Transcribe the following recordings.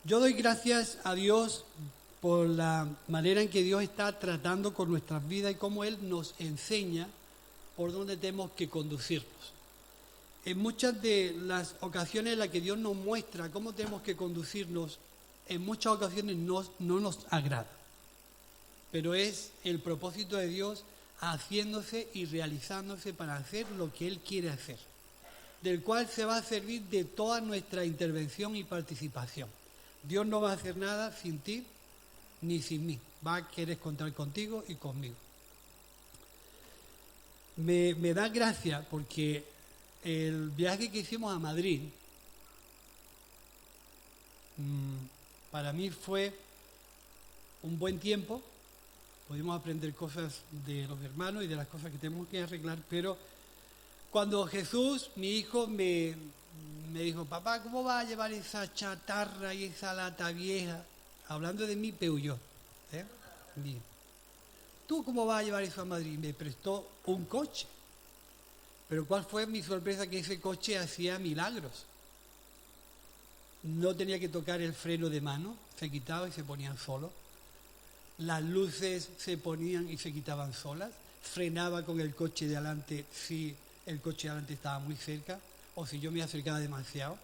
Yo doy gracias a Dios por la manera en que Dios está tratando con nuestras vidas y cómo Él nos enseña por dónde tenemos que conducirnos. En muchas de las ocasiones en las que Dios nos muestra cómo tenemos que conducirnos, en muchas ocasiones no nos agrada. Pero es el propósito de Dios haciéndose y realizándose para hacer lo que Él quiere hacer, del cual se va a servir de toda nuestra intervención y participación. Dios no va a hacer nada sin ti ni sin mí. Va a querer contar contigo y conmigo. Me da gracia porque el viaje que hicimos a Madrid para mí fue un buen tiempo. Pudimos aprender cosas de los hermanos y de las cosas que tenemos que arreglar, pero cuando Jesús, mi hijo, me dijo, papá, ¿cómo vas a llevar esa chatarra y esa lata vieja? Hablando de mí, peulló. Bien. ¿Tú cómo vas a llevar eso a Madrid? Me prestó un coche. Pero ¿cuál fue mi sorpresa? Que ese coche hacía milagros. No tenía que tocar el freno de mano, se quitaba y se ponían solos. Las luces se ponían y se quitaban solas. Frenaba con el coche de adelante si el coche de adelante estaba muy cerca o si yo me acercaba demasiado.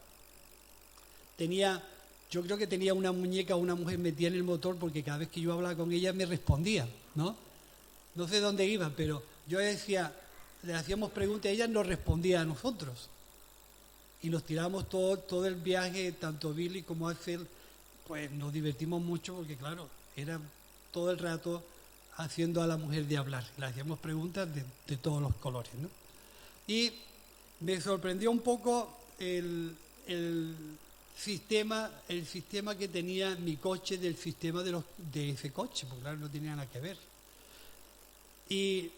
Yo creo que tenía una muñeca o una mujer metida en el motor porque cada vez que yo hablaba con ella me respondía, ¿no? No sé dónde iba, pero yo decía, le hacíamos preguntas y ella nos respondía a nosotros. Y nos tiramos todo el viaje, tanto Billy como Axel, pues nos divertimos mucho porque claro, era todo el rato haciendo a la mujer de hablar. Le hacíamos preguntas de todos los colores, ¿no? Y me sorprendió un poco el sistema que tenía mi coche del sistema de ese coche, porque claro, no tenía nada que ver. Y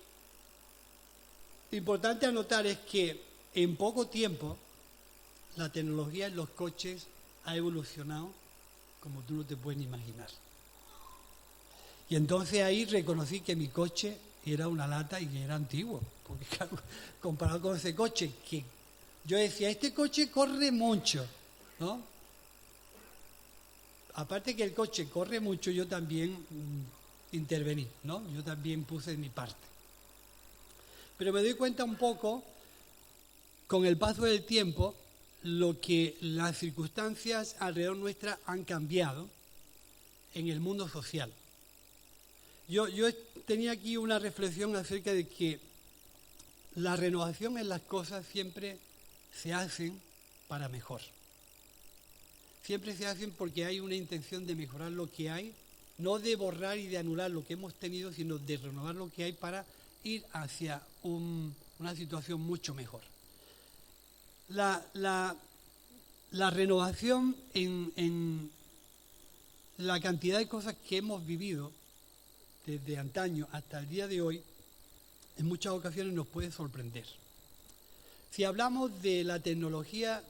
importante anotar es que en poco tiempo la tecnología en los coches ha evolucionado como tú no te puedes ni imaginar. Y entonces ahí reconocí que mi coche era una lata y que era antiguo, porque claro, comparado con ese coche que yo decía, este coche corre mucho, ¿no? Aparte que el coche corre mucho, yo también intervení, ¿no? Yo también puse mi parte. Pero me doy cuenta un poco, con el paso del tiempo, lo que las circunstancias alrededor nuestra han cambiado en el mundo social. Yo tenía aquí una reflexión acerca de que la renovación en las cosas siempre se hacen para mejor. Siempre se hacen porque hay una intención de mejorar lo que hay, no de borrar y de anular lo que hemos tenido, sino de renovar lo que hay para ir hacia una situación mucho mejor. La renovación en la cantidad de cosas que hemos vivido desde antaño hasta el día de hoy, en muchas ocasiones nos puede sorprender. Si hablamos de la tecnología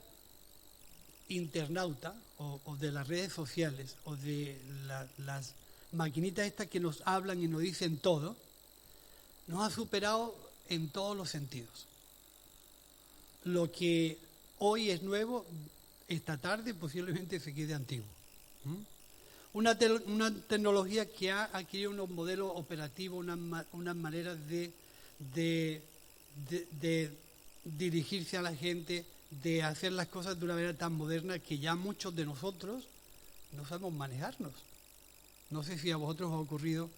internauta o de las redes sociales o de las maquinitas estas que nos hablan y nos dicen todo, nos ha superado en todos los sentidos. Lo que hoy es nuevo, esta tarde posiblemente se quede antiguo. Una tecnología que ha adquirido unos modelos operativos, unas maneras de dirigirse a la gente, de hacer las cosas de una manera tan moderna que ya muchos de nosotros no sabemos manejarnos. No sé si a vosotros os ha ocurrido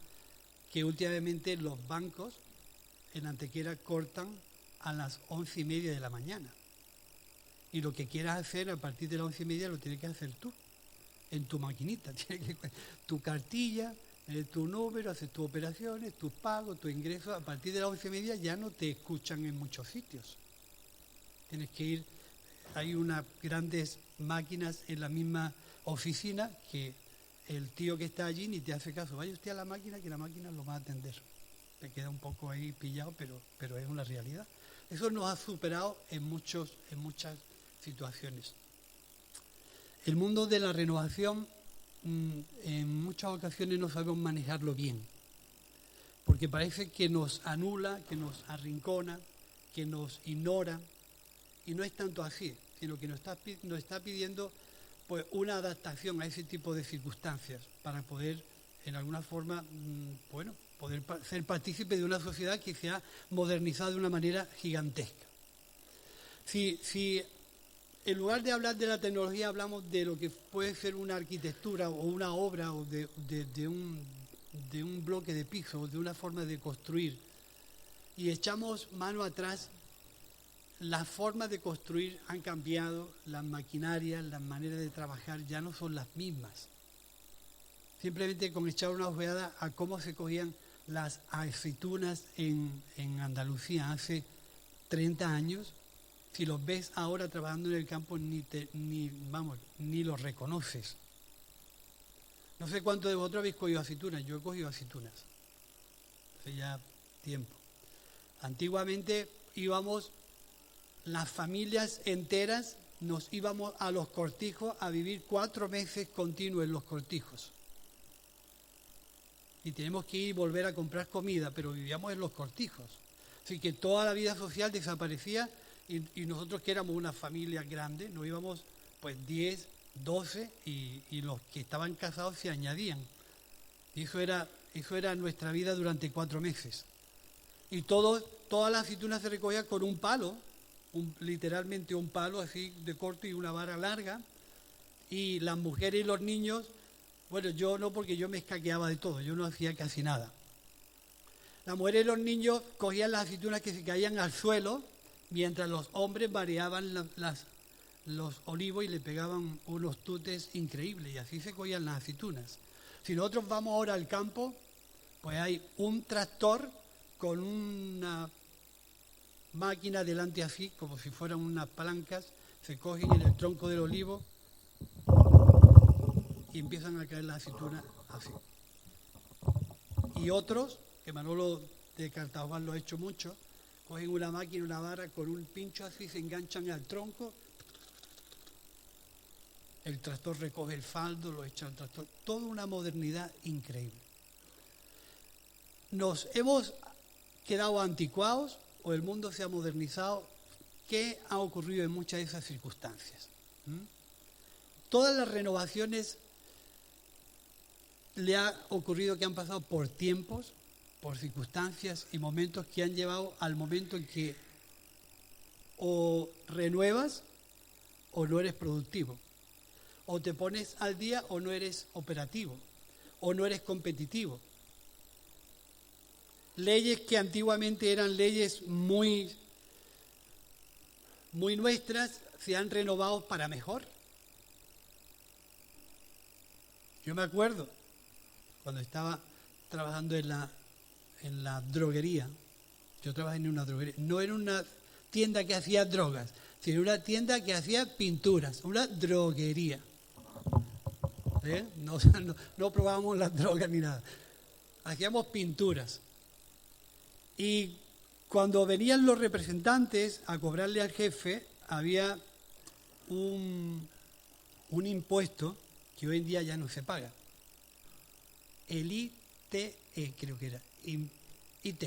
que últimamente los bancos en Antequera cortan a las 11:30 de la mañana. Y lo que quieras hacer a partir de las 11:30 lo tienes que hacer tú, en tu maquinita. Tu cartilla, tu número, haces tus operaciones, tus pagos, tus ingresos. A partir de las 11:30 ya no te escuchan en muchos sitios. Tienes que ir, hay unas grandes máquinas en la misma oficina que el tío que está allí ni te hace caso. Vaya usted a la máquina que la máquina lo va a atender. Te queda un poco ahí pillado, pero es una realidad. Eso nos ha superado en muchas situaciones. El mundo de la renovación en muchas ocasiones no sabemos manejarlo bien, porque parece que nos anula, que nos arrincona, que nos ignora, y no es tanto así, sino que nos está pidiendo pues una adaptación a ese tipo de circunstancias para poder, en alguna forma, poder ser partícipe de una sociedad que se ha modernizado de una manera gigantesca. Si en lugar de hablar de la tecnología hablamos de lo que puede ser una arquitectura o una obra o de un bloque de piso o de una forma de construir, y echamos mano atrás, las formas de construir han cambiado, las maquinarias, las maneras de trabajar ya no son las mismas. Simplemente con echar una ojeada a cómo se cogían las aceitunas en Andalucía hace 30 años, si los ves ahora trabajando en el campo ni los reconoces. No sé cuántos de vosotros habéis cogido aceitunas, yo he cogido aceitunas hace ya tiempo. Antiguamente íbamos, las familias enteras, nos íbamos a los cortijos a vivir 4 meses continuos en los cortijos. Y tenemos que ir y volver a comprar comida, pero vivíamos en los cortijos. Así que toda la vida social desaparecía y nosotros, que éramos una familia grande, nos íbamos pues 10, 12 y los que estaban casados se añadían. Y eso era nuestra vida durante 4 meses. Y todas las aceitunas se recogían con un palo, literalmente un palo así de corto y una vara larga. Y las mujeres y los niños, bueno, yo no, porque yo me escaqueaba de todo, yo no hacía casi nada. Las mujeres y los niños cogían las aceitunas que se caían al suelo, mientras los hombres variaban los olivos y le pegaban unos tutes increíbles, y así se cogían las aceitunas. Si nosotros vamos ahora al campo, pues hay un tractor con una máquina delante así, como si fueran unas palancas, se cogen en el tronco del olivo y empiezan a caer las aceitunas así. Y otros, que Manolo de Cartaojal lo ha hecho mucho, cogen una máquina, una vara, con un pincho así, se enganchan al tronco, el tractor recoge el faldo, lo echa al tractor, toda una modernidad increíble. Nos hemos quedado anticuados o el mundo se ha modernizado. ¿Qué ha ocurrido en muchas de esas circunstancias? Todas las renovaciones le ha ocurrido que han pasado por tiempos, por circunstancias y momentos que han llevado al momento en que o renuevas o no eres productivo, o te pones al día o no eres operativo, o no eres competitivo. Leyes que antiguamente eran leyes muy nuestras se han renovado para mejor. Yo me acuerdo cuando estaba trabajando en la droguería. Yo trabajé en una droguería, no en una tienda que hacía drogas, sino una tienda que hacía pinturas, una droguería. No probábamos las drogas ni nada, hacíamos pinturas. Y cuando venían los representantes a cobrarle al jefe, había un impuesto que hoy en día ya no se paga. El ITE, creo que era, IT,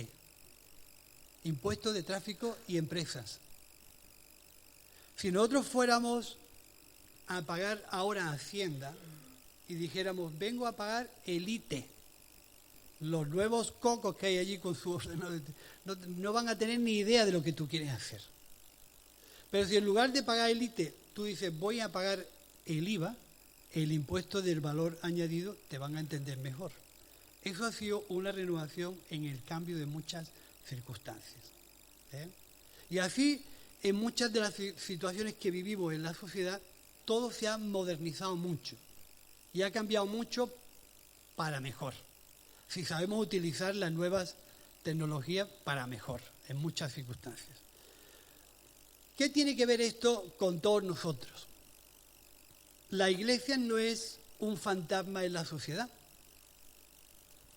Impuesto de Tráfico y Empresas. Si nosotros fuéramos a pagar ahora a Hacienda y dijéramos, vengo a pagar el ITE, los nuevos cocos que hay allí con su ordenador, no van a tener ni idea de lo que tú quieres hacer. Pero si en lugar de pagar el ITE, tú dices, voy a pagar el IVA, el impuesto del valor añadido, te van a entender mejor. Eso ha sido una renovación en el cambio de muchas circunstancias. Y así, en muchas de las situaciones que vivimos en la sociedad, todo se ha modernizado mucho y ha cambiado mucho para mejor, si sabemos utilizar las nuevas tecnologías para mejor, en muchas circunstancias. ¿Qué tiene que ver esto con todos nosotros? La Iglesia no es un fantasma en la sociedad.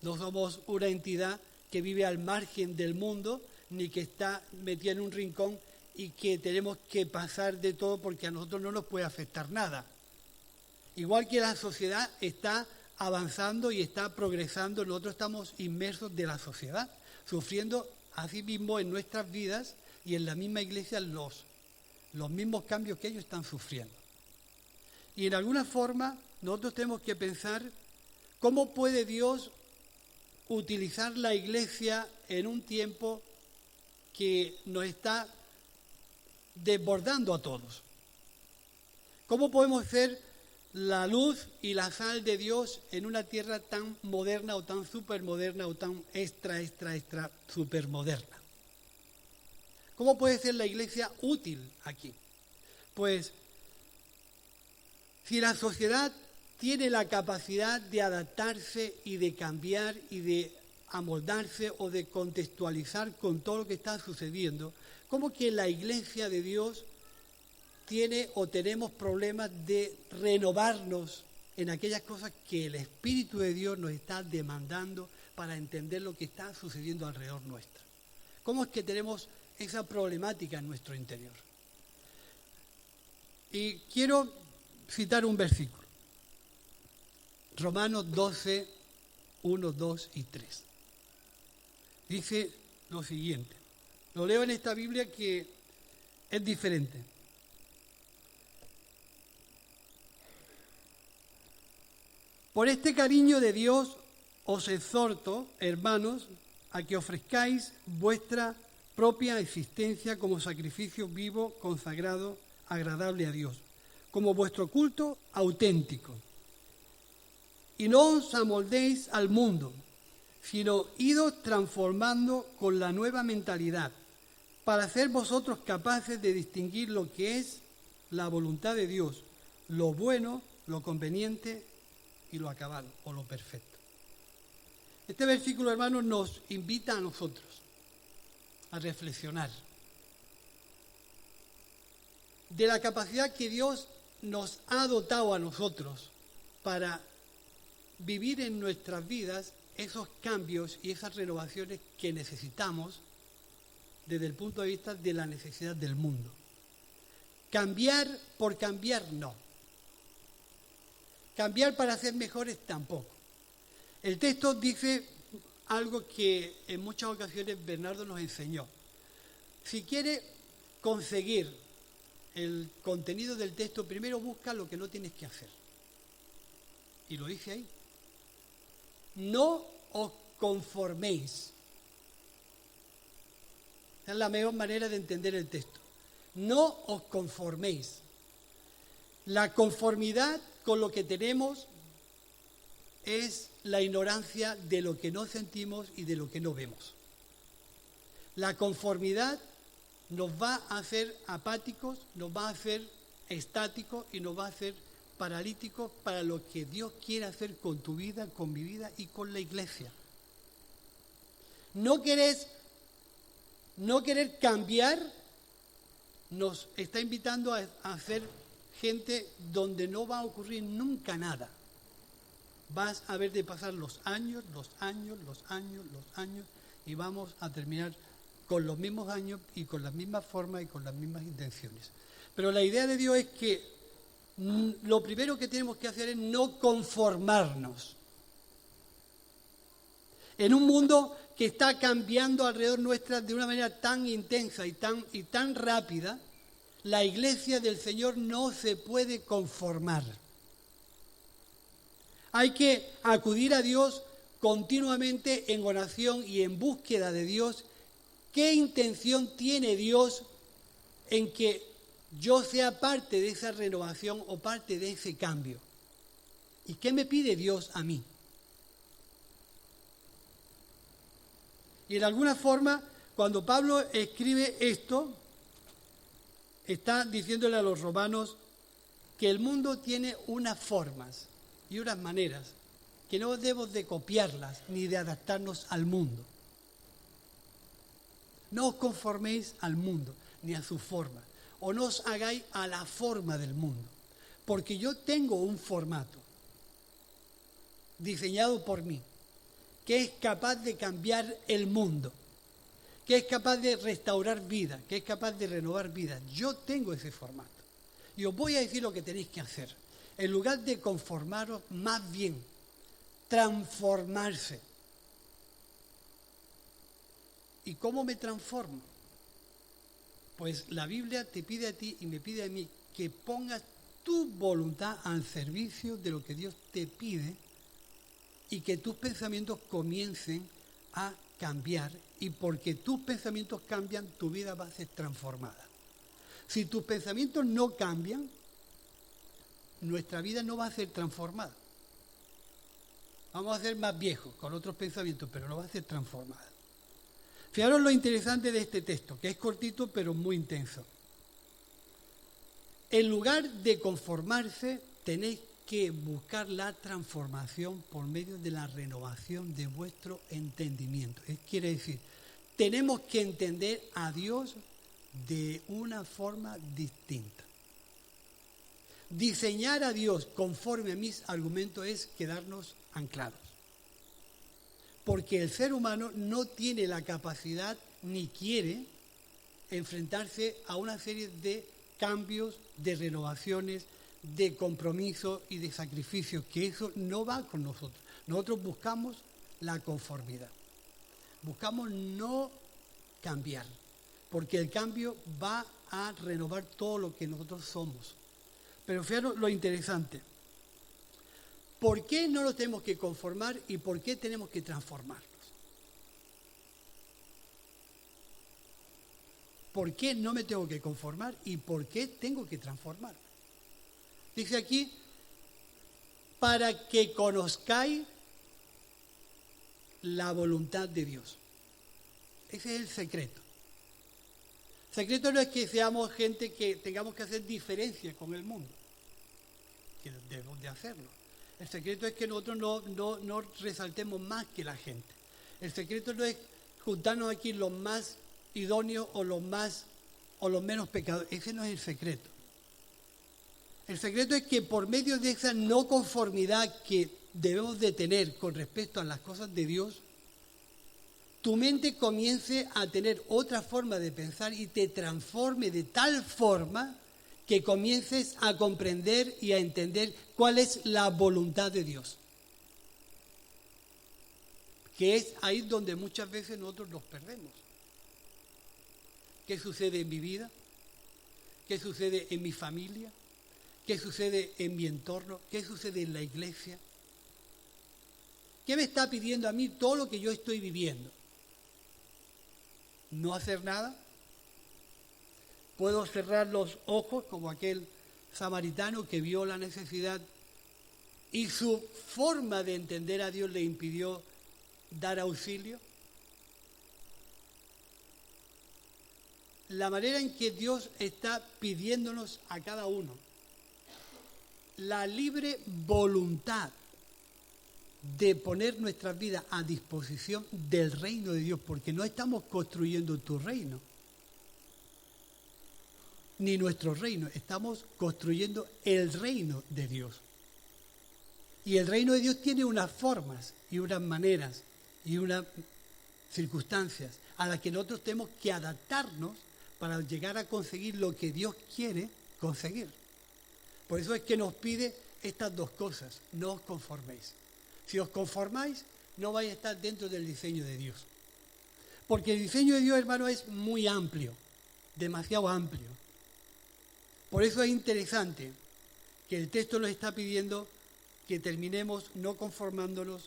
No somos una entidad que vive al margen del mundo, ni que está metida en un rincón y que tenemos que pasar de todo porque a nosotros no nos puede afectar nada. Igual que la sociedad está avanzando y está progresando, nosotros estamos inmersos de la sociedad, sufriendo así mismo en nuestras vidas y en la misma Iglesia los mismos cambios que ellos están sufriendo. Y en alguna forma nosotros tenemos que pensar cómo puede Dios utilizar la Iglesia en un tiempo que nos está desbordando a todos. ¿Cómo podemos ser la luz y la sal de Dios en una tierra tan moderna o tan supermoderna o tan extra supermoderna? ¿Cómo puede ser la Iglesia útil aquí? Pues si la sociedad tiene la capacidad de adaptarse y de cambiar y de amoldarse o de contextualizar con todo lo que está sucediendo, ¿cómo que la Iglesia de Dios tiene o tenemos problemas de renovarnos en aquellas cosas que el Espíritu de Dios nos está demandando para entender lo que está sucediendo alrededor nuestro? ¿Cómo es que tenemos esa problemática en nuestro interior? Y quiero citar un versículo. Romanos 12, 1, 2 y 3. Dice lo siguiente. Lo leo en esta Biblia que es diferente. Por este cariño de Dios os exhorto, hermanos, a que ofrezcáis vuestra propia existencia como sacrificio vivo, consagrado, agradable a Dios, como vuestro culto auténtico. Y no os amoldéis al mundo, sino idos transformando con la nueva mentalidad, para ser vosotros capaces de distinguir lo que es la voluntad de Dios, lo bueno, lo conveniente y lo acabado, o lo perfecto. Este versículo, hermanos, nos invita a nosotros a reflexionar de la capacidad que Dios nos ha dotado a nosotros para vivir en nuestras vidas esos cambios y esas renovaciones que necesitamos desde el punto de vista de la necesidad del mundo. Cambiar por cambiar, no. Cambiar para ser mejores, tampoco. El texto dice algo que en muchas ocasiones Bernardo nos enseñó. Si quiere conseguir el contenido del texto, primero busca lo que no tienes que hacer. Y lo dice ahí. No os conforméis. Esa es la mejor manera de entender el texto. No os conforméis. La conformidad con lo que tenemos es la ignorancia de lo que no sentimos y de lo que no vemos. La conformidad nos va a hacer apáticos, nos va a hacer estáticos y nos va a hacer paralíticos para lo que Dios quiere hacer con tu vida, con mi vida y con la Iglesia. No querer cambiar nos está invitando a ser gente donde no va a ocurrir nunca nada. Vas a ver de pasar los años y vamos a terminar con los mismos años y con las mismas formas y con las mismas intenciones. Pero la idea de Dios es que lo primero que tenemos que hacer es no conformarnos. En un mundo que está cambiando alrededor nuestra de una manera tan intensa y tan rápida, la Iglesia del Señor no se puede conformar. Hay que acudir a Dios continuamente en oración y en búsqueda de Dios. ¿Qué intención tiene Dios en que yo sea parte de esa renovación o parte de ese cambio? ¿Y qué me pide Dios a mí? Y en alguna forma, cuando Pablo escribe esto, está diciéndole a los romanos que el mundo tiene unas formas y unas maneras que no debemos de copiarlas ni de adaptarnos al mundo. No os conforméis al mundo ni a su forma, o no os hagáis a la forma del mundo, porque yo tengo un formato diseñado por mí, que es capaz de cambiar el mundo, que es capaz de restaurar vida, que es capaz de renovar vida. Yo tengo ese formato. Y os voy a decir lo que tenéis que hacer. En lugar de conformaros, más bien, transformarse. ¿Y cómo me transformo? Pues la Biblia te pide a ti y me pide a mí que pongas tu voluntad al servicio de lo que Dios te pide y que tus pensamientos comiencen a cambiar, y porque tus pensamientos cambian, tu vida va a ser transformada. Si tus pensamientos no cambian, nuestra vida no va a ser transformada. Vamos a ser más viejos con otros pensamientos, pero no va a ser transformada. Fijaros lo interesante de este texto, que es cortito pero muy intenso. En lugar de conformarse, tenéis que buscar la transformación por medio de la renovación de vuestro entendimiento. Quiere decir, tenemos que entender a Dios de una forma distinta. Diseñar a Dios conforme a mis argumentos es quedarnos anclados. Porque el ser humano no tiene la capacidad ni quiere enfrentarse a una serie de cambios, de renovaciones, de compromisos y de sacrificios, que eso no va con nosotros. Nosotros buscamos la conformidad. Buscamos no cambiar, porque el cambio va a renovar todo lo que nosotros somos. Pero fijaros lo interesante. ¿Por qué no nos tenemos que conformar y por qué tenemos que transformarnos? ¿Por qué no me tengo que conformar y por qué tengo que transformarme? Dice aquí, para que conozcáis la voluntad de Dios. Ese es el secreto. El secreto no es que seamos gente que tengamos que hacer diferencia con el mundo, que debemos de hacerlo. El secreto es que nosotros no resaltemos más que la gente. El secreto no es juntarnos aquí los más idóneos o los menos pecadores. Ese no es el secreto. El secreto es que por medio de esa no conformidad que debemos de tener con respecto a las cosas de Dios, tu mente comience a tener otra forma de pensar y te transforme de tal forma que comiences a comprender y a entender cuál es la voluntad de Dios. Que es ahí donde muchas veces nosotros nos perdemos. ¿Qué sucede en mi vida? ¿Qué sucede en mi familia? ¿Qué sucede en mi entorno? ¿Qué sucede en la iglesia? ¿Qué me está pidiendo a mí todo lo que yo estoy viviendo? ¿No hacer nada? ¿Puedo cerrar los ojos como aquel samaritano que vio la necesidad y su forma de entender a Dios le impidió dar auxilio? La manera en que Dios está pidiéndonos a cada uno la libre voluntad de poner nuestras vidas a disposición del reino de Dios, porque no estamos construyendo tu reino, ni nuestro reino, estamos construyendo el reino de Dios. Y el reino de Dios tiene unas formas y unas maneras y unas circunstancias a las que nosotros tenemos que adaptarnos para llegar a conseguir lo que Dios quiere conseguir. Por eso es que nos pide estas dos cosas: no os conforméis. Si os conformáis, no vais a estar dentro del diseño de Dios. Porque el diseño de Dios, hermano, es muy amplio, demasiado amplio. Por eso es interesante que el texto nos está pidiendo que terminemos no conformándonos,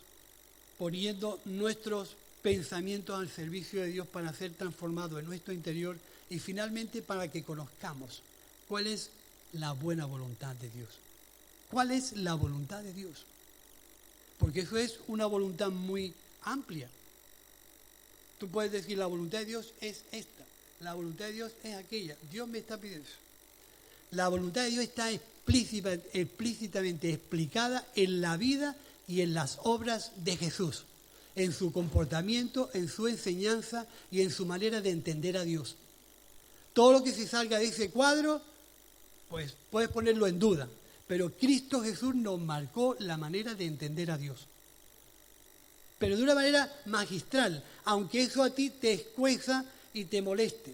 poniendo nuestros pensamientos al servicio de Dios para ser transformados en nuestro interior y finalmente para que conozcamos cuál es la buena voluntad de Dios. ¿Cuál es la voluntad de Dios? Porque eso es una voluntad muy amplia. Tú puedes decir, la voluntad de Dios es esta, la voluntad de Dios es aquella. Dios me está pidiendo eso. La voluntad de Dios está explícitamente explicada en la vida y en las obras de Jesús, en su comportamiento, en su enseñanza y en su manera de entender a Dios. Todo lo que se salga de ese cuadro, pues puedes ponerlo en duda. Pero Cristo Jesús nos marcó la manera de entender a Dios. Pero de una manera magistral, aunque eso a ti te escueza y te moleste.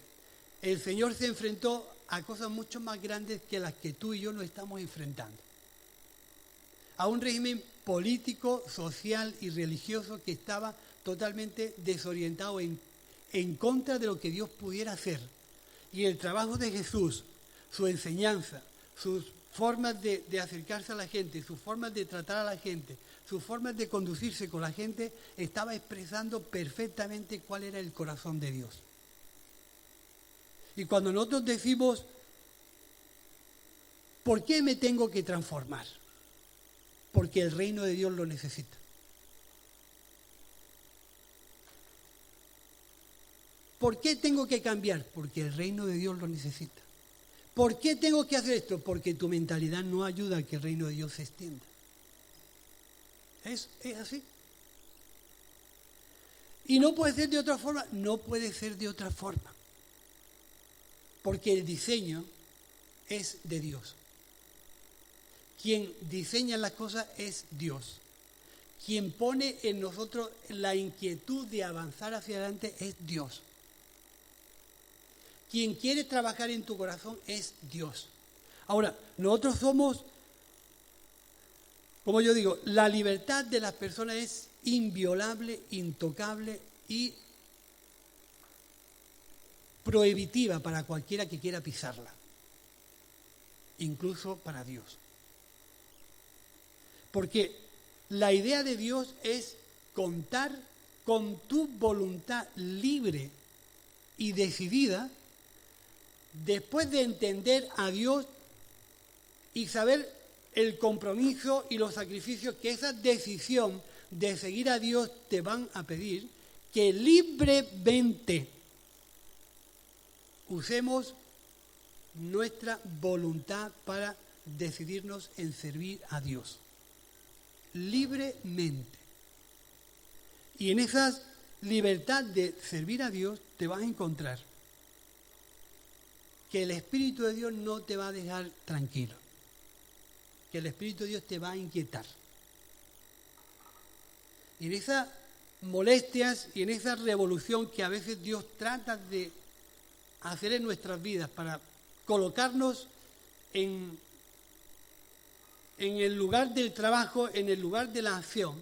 El Señor se enfrentó a cosas mucho más grandes que las que tú y yo nos estamos enfrentando. A un régimen político, social y religioso que estaba totalmente desorientado en contra de lo que Dios pudiera hacer. Y el trabajo de Jesús, su enseñanza, sus formas de acercarse a la gente, sus formas de tratar a la gente, sus formas de conducirse con la gente, estaba expresando perfectamente cuál era el corazón de Dios. Y cuando nosotros decimos, ¿por qué me tengo que transformar? Porque el reino de Dios lo necesita. ¿Por qué tengo que cambiar? Porque el reino de Dios lo necesita. ¿Por qué tengo que hacer esto? Porque tu mentalidad no ayuda a que el reino de Dios se extienda. Es así. ¿Y no puede ser de otra forma? No puede ser de otra forma. Porque el diseño es de Dios. Quien diseña las cosas es Dios. Quien pone en nosotros la inquietud de avanzar hacia adelante es Dios. Quien quiere trabajar en tu corazón es Dios. Ahora, nosotros somos, como yo digo, la libertad de las personas es inviolable, intocable y prohibitiva para cualquiera que quiera pisarla, incluso para Dios. Porque la idea de Dios es contar con tu voluntad libre y decidida, después de entender a Dios y saber el compromiso y los sacrificios que esa decisión de seguir a Dios te van a pedir, que libremente usemos nuestra voluntad para decidirnos en servir a Dios. Libremente. Y en esa libertad de servir a Dios te vas a encontrar que el Espíritu de Dios no te va a dejar tranquilo, que el Espíritu de Dios te va a inquietar. Y en esas molestias y en esa revolución que a veces Dios trata de hacer en nuestras vidas para colocarnos en el lugar del trabajo, en el lugar de la acción,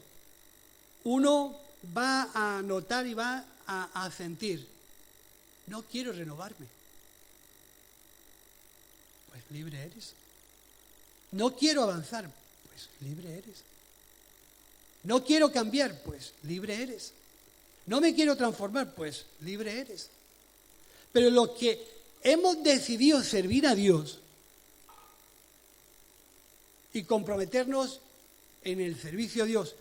uno va a notar y va a sentir, no quiero renovarme. Pues libre eres. No quiero avanzar, pues libre eres. No quiero cambiar, pues libre eres. No me quiero transformar, pues libre eres. Pero los que hemos decidido servir a Dios y comprometernos en el servicio a Dios,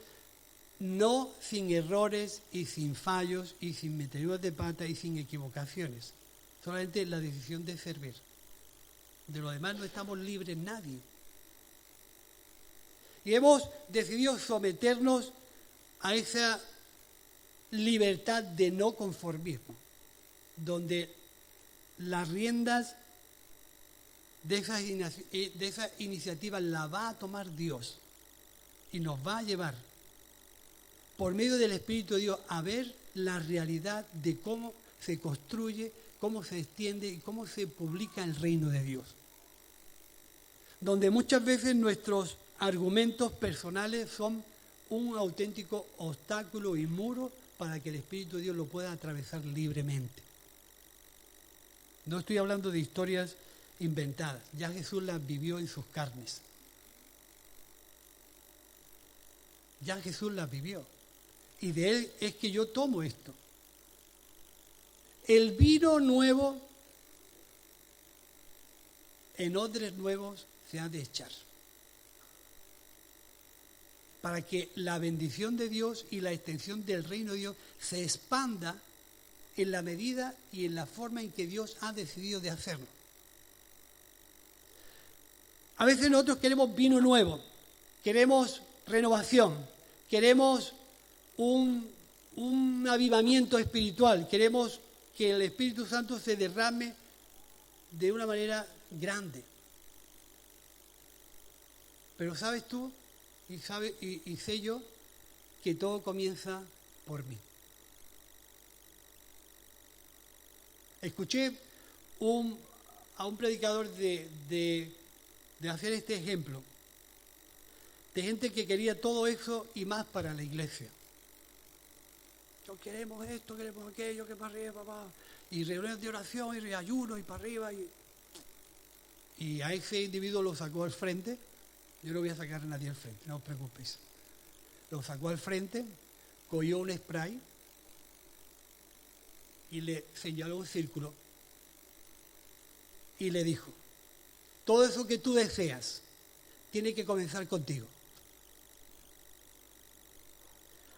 no sin errores y sin fallos y sin meteduras de pata y sin equivocaciones, solamente la decisión de servir. De lo demás no estamos libres nadie. Y hemos decidido someternos a esa libertad de no conformismo, donde las riendas de esa iniciativa la va a tomar Dios y nos va a llevar por medio del Espíritu de Dios a ver la realidad de cómo se construye, cómo se extiende y cómo se publica el reino de Dios. Donde muchas veces nuestros argumentos personales son un auténtico obstáculo y muro para que el Espíritu de Dios lo pueda atravesar libremente. No estoy hablando de historias inventadas, ya Jesús las vivió en sus carnes. Ya Jesús las vivió. Y de Él es que yo tomo esto. El vino nuevo en odres nuevos se ha de echar. Para que la bendición de Dios y la extensión del reino de Dios se expanda en la medida y en la forma en que Dios ha decidido de hacerlo. A veces nosotros queremos vino nuevo, queremos renovación, queremos un avivamiento espiritual, queremos que el Espíritu Santo se derrame de una manera grande. Pero sabes tú y sé yo que todo comienza por mí. Escuché a un predicador de hacer este ejemplo, de gente que quería todo eso y más para la iglesia. No queremos esto, queremos aquello, que para arriba, y reuniones de oración y ayuno y para arriba. Y... Y a ese individuo lo sacó al frente. Yo no voy a sacar a nadie al frente, no os preocupéis. Lo sacó al frente, cogió un spray y le señaló un círculo y le dijo: todo eso que tú deseas tiene que comenzar contigo.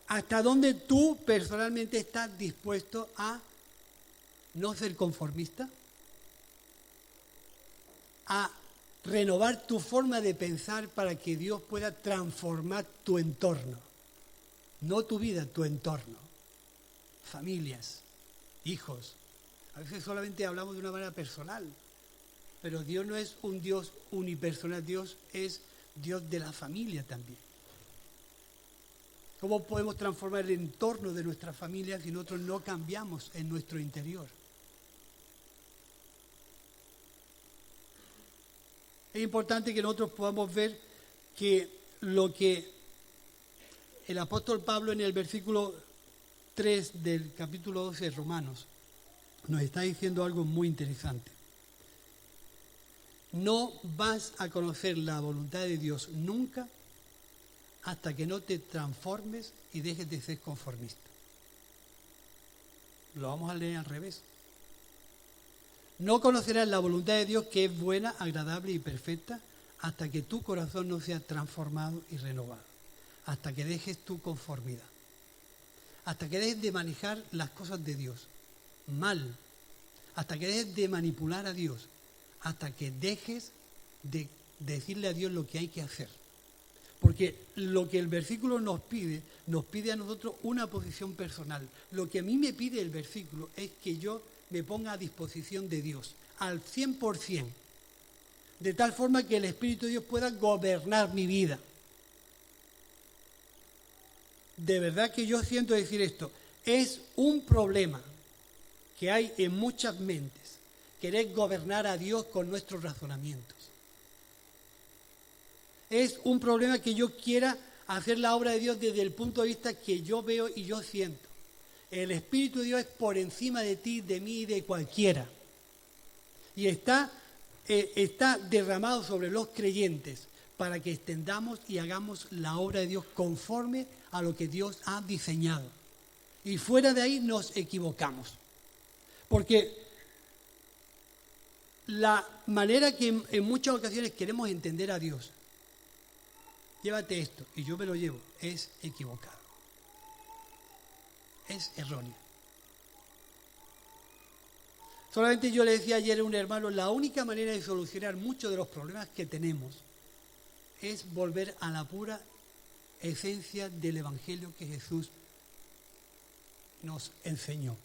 ¿Hasta dónde tú personalmente estás dispuesto a no ser conformista? A renovar tu forma de pensar para que Dios pueda transformar tu entorno. No tu vida, tu entorno. Familias, hijos. A veces solamente hablamos de una manera personal, pero Dios no es un Dios unipersonal, Dios es Dios de la familia también. ¿Cómo podemos transformar el entorno de nuestra familia si nosotros no cambiamos en nuestro interior? Es importante que nosotros podamos ver que lo que el apóstol Pablo en el versículo 3 del capítulo 12 de Romanos nos está diciendo algo muy interesante. No vas a conocer la voluntad de Dios nunca hasta que no te transformes y dejes de ser conformista. Lo vamos a leer al revés. No conocerás la voluntad de Dios, que es buena, agradable y perfecta, hasta que tu corazón no sea transformado y renovado. Hasta que dejes tu conformidad. Hasta que dejes de manejar las cosas de Dios mal. Hasta que dejes de manipular a Dios. Hasta que dejes de decirle a Dios lo que hay que hacer. Porque lo que el versículo nos pide a nosotros una posición personal. Lo que a mí me pide el versículo es que yo me ponga a disposición de Dios al 100%, de tal forma que el Espíritu de Dios pueda gobernar mi vida. De verdad que yo siento decir esto, es un problema que hay en muchas mentes, querer gobernar a Dios con nuestros razonamientos. Es un problema que yo quiera hacer la obra de Dios desde el punto de vista que yo veo y yo siento. El Espíritu de Dios es por encima de ti, de mí y de cualquiera. Y está derramado sobre los creyentes para que extendamos y hagamos la obra de Dios conforme a lo que Dios ha diseñado. Y fuera de ahí nos equivocamos. Porque la manera que en muchas ocasiones queremos entender a Dios, llévate esto y yo me lo llevo, es equivocado. Es erróneo. Solamente yo le decía ayer a un hermano, la única manera de solucionar muchos de los problemas que tenemos es volver a la pura esencia del Evangelio que Jesús nos enseñó.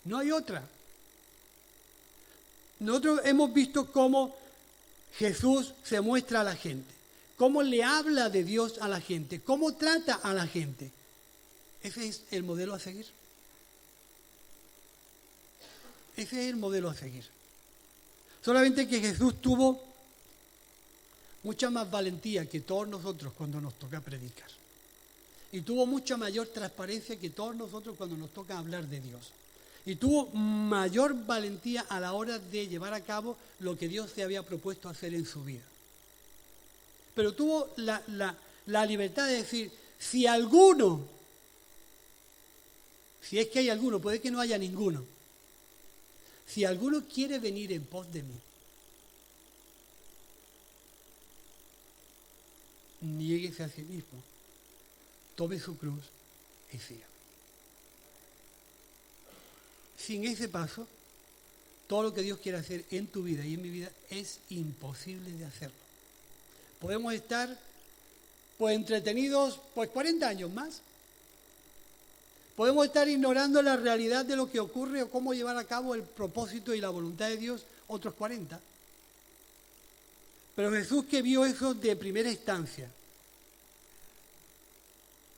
No hay otra. Nosotros hemos visto cómo Jesús se muestra a la gente, cómo le habla de Dios a la gente, cómo trata a la gente. Ese es el modelo a seguir. Ese es el modelo a seguir. Solamente que Jesús tuvo mucha más valentía que todos nosotros cuando nos toca predicar. Y tuvo mucha mayor transparencia que todos nosotros cuando nos toca hablar de Dios. Y tuvo mayor valentía a la hora de llevar a cabo lo que Dios se había propuesto hacer en su vida. Pero tuvo la libertad de decir, si es que hay alguno, puede que no haya ninguno, si alguno quiere venir en pos de mí, niéguese a sí mismo, tome su cruz y siga. Sin ese paso, todo lo que Dios quiere hacer en tu vida y en mi vida es imposible de hacerlo. Podemos estar entretenidos 40 años más. Podemos estar ignorando la realidad de lo que ocurre o cómo llevar a cabo el propósito y la voluntad de Dios otros 40. Pero Jesús, que vio eso de primera instancia,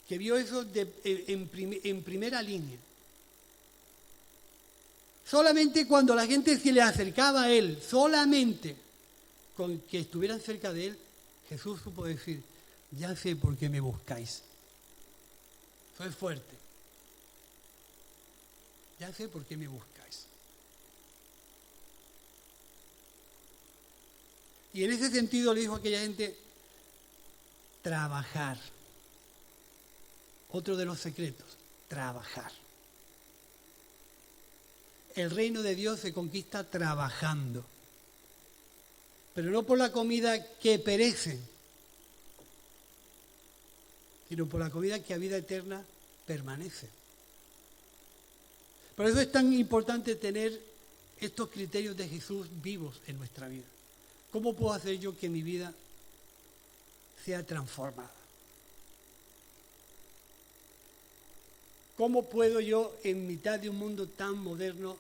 que vio eso en primera línea, solamente cuando la gente se le acercaba a Él, solamente con que estuvieran cerca de Él, Jesús supo decir, ya sé por qué me buscáis. Soy fuerte. Ya sé por qué me buscáis. Y en ese sentido le dijo a aquella gente, trabajar. Otro de los secretos, trabajar. El reino de Dios se conquista trabajando, pero no por la comida que perece, sino por la comida que a vida eterna permanece. Por eso es tan importante tener estos criterios de Jesús vivos en nuestra vida. ¿Cómo puedo hacer yo que mi vida sea transformada? ¿Cómo puedo yo, en mitad de un mundo tan moderno,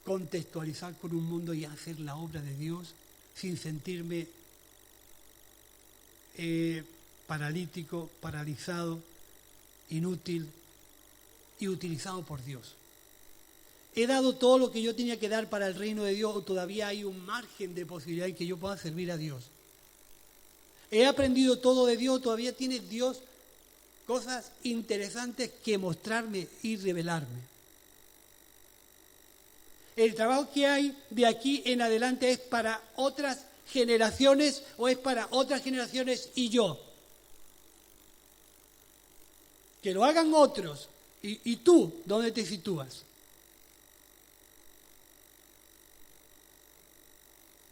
contextualizar con un mundo y hacer la obra de Dios sin sentirme paralítico, paralizado, inútil y utilizado por Dios? ¿He dado todo lo que yo tenía que dar para el reino de Dios o todavía hay un margen de posibilidad en que yo pueda servir a Dios? ¿He aprendido todo de Dios o todavía tiene Dios cosas interesantes que mostrarme y revelarme? ¿El trabajo que hay de aquí en adelante es para otras generaciones o es para otras generaciones y yo? Que lo hagan otros. ¿Y tú dónde te sitúas?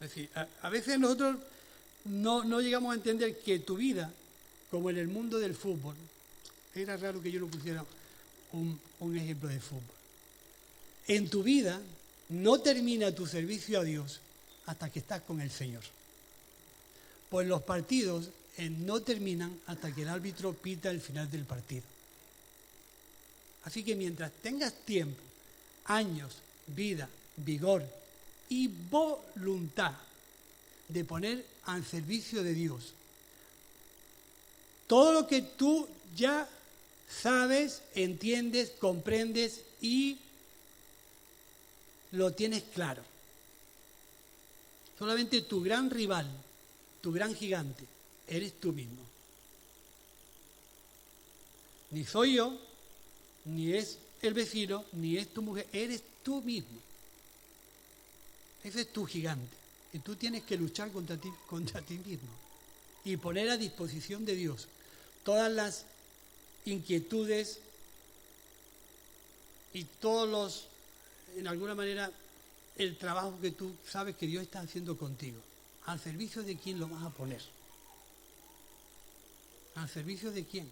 Es decir, a veces nosotros no llegamos a entender que tu vida, como en el mundo del fútbol, era raro que yo no pusiera un ejemplo de fútbol. En tu vida no termina tu servicio a Dios hasta que estás con el Señor. Pues los partidos no terminan hasta que el árbitro pita el final del partido. Así que mientras tengas tiempo, años, vida, vigor y voluntad de poner al servicio de Dios todo lo que tú ya sabes, entiendes, comprendes y lo tienes claro. Solamente tu gran rival, tu gran gigante, eres tú mismo. Ni soy yo, ni es el vecino, ni es tu mujer, eres tú mismo. Ese es tu gigante. Y tú tienes que luchar contra ti mismo y poner a disposición de Dios todas las inquietudes y en alguna manera, el trabajo que tú sabes que Dios está haciendo contigo. ¿Al servicio de quién lo vas a poner? ¿Al servicio de quién?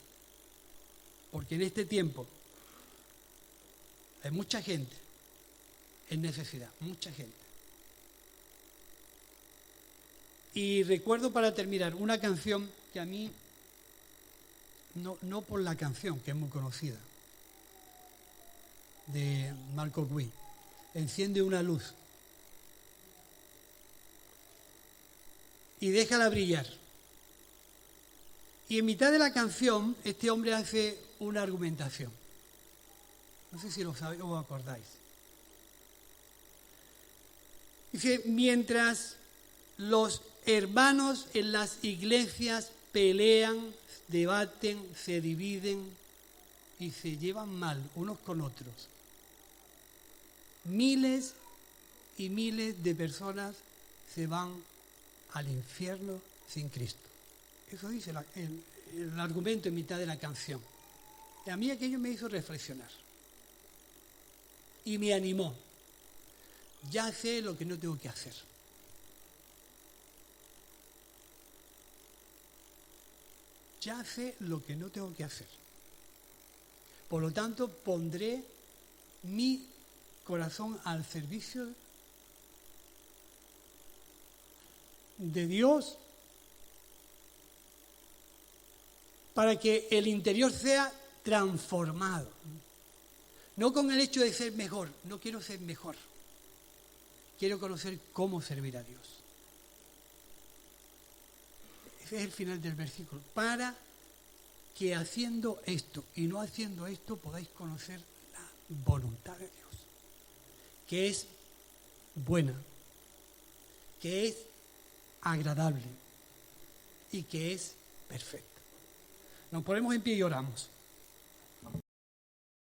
Porque en este tiempo hay mucha gente en necesidad, mucha gente. Y recuerdo, para terminar, una canción que a mí, no por la canción, que es muy conocida, de Marco Witt, enciende una luz y déjala brillar. Y en mitad de la canción, este hombre hace una argumentación. No sé si lo sabéis o os acordáis. Dice, mientras los hermanos en las iglesias pelean, debaten, se dividen y se llevan mal unos con otros, miles y miles de personas se van al infierno sin Cristo. Eso dice el argumento en mitad de la canción. Y a mí aquello me hizo reflexionar. Y me animó. Ya sé lo que no tengo que hacer. Ya sé lo que no tengo que hacer. Por lo tanto, pondré mi corazón al servicio de Dios para que el interior sea transformado. No con el hecho de ser mejor, no quiero ser mejor. Quiero conocer cómo servir a Dios. Ese es el final del versículo. Para que haciendo esto y no haciendo esto podáis conocer la voluntad de Dios, que es buena, que es agradable y que es perfecta. Nos ponemos en pie y oramos.